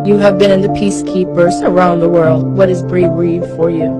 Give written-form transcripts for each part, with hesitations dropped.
You have been in the peacekeepers around the world. What is bravery for you?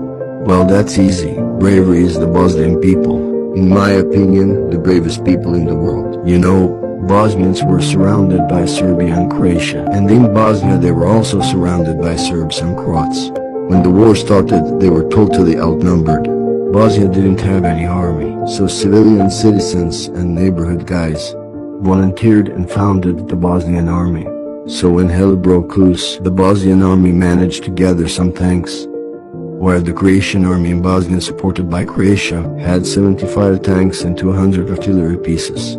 Well, that's easy. Bravery is the Bosnian people. In my opinion, the bravest people in the world. You know, Bosnians were surrounded by Serbia and Croatia, and in Bosnia they were also surrounded by Serbs and Croats. When the war started, they were totally outnumbered. Bosnia didn't have any army, so civilian citizens and neighborhood guys volunteered and founded the Bosnian army. So when hell broke loose, the Bosnian army managed to gather some tanks, while the Croatian army in Bosnia, supported by Croatia, had 75 tanks and 200 artillery pieces.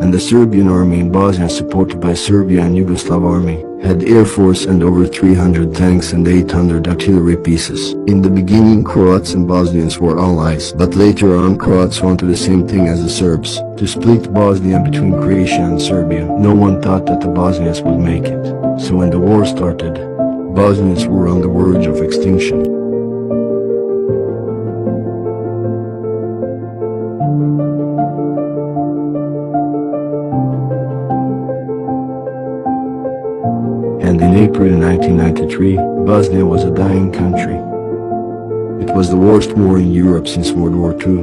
And the Serbian army in Bosnia, supported by Serbia and Yugoslav army, had air force and over 300 tanks and 800 artillery pieces. In the beginning, Croats and Bosnians were allies, but later on Croats wanted the same thing as the Serbs, to split Bosnia between Croatia and Serbia. No one thought that the Bosnians would make it. So when the war started, Bosnians were on the verge of extinction. And in April 1993, Bosnia was a dying country. It was the worst war in Europe since World War II.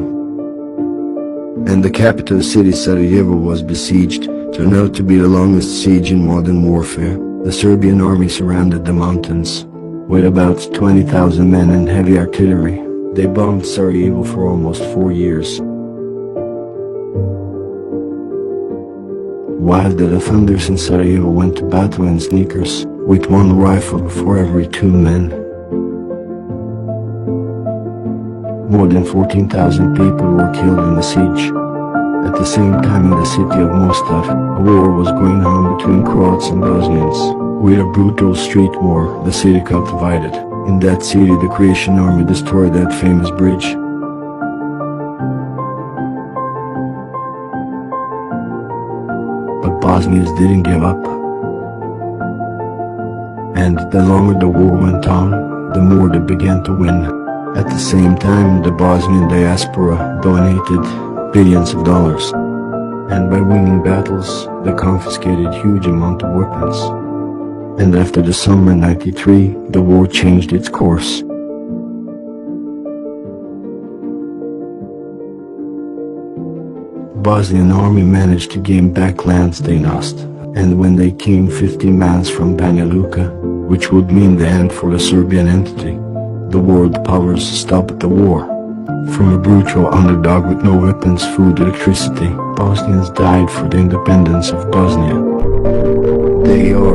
And the capital city Sarajevo was besieged, turned out to be the longest siege in modern warfare. The Serbian army surrounded the mountains with about 20,000 men and heavy artillery. They bombed Sarajevo for almost 4 years. While the defenders in Sarajevo went to battle in sneakers, with one rifle for every 2 men. More than 14,000 people were killed in the siege. At the same time, in the city of Mostar, a war was going on between Croats and Bosnians. With a brutal street war, the city got divided. In that city, the Croatian army destroyed that famous bridge. But Bosnians didn't give up. And the longer the war went on, the more they began to win. At the same time, the Bosnian diaspora donated billions of dollars. And by winning battles, they confiscated huge amount of weapons. And after the summer '93, the war changed its course. Bosnian army managed to gain back lands they lost, and when they came 15 miles from Banja Luka, which would mean the end for the Serbian entity, the world powers stopped the war. From a brutal underdog with no weapons, food, electricity, Bosnians died for the independence of Bosnia. They are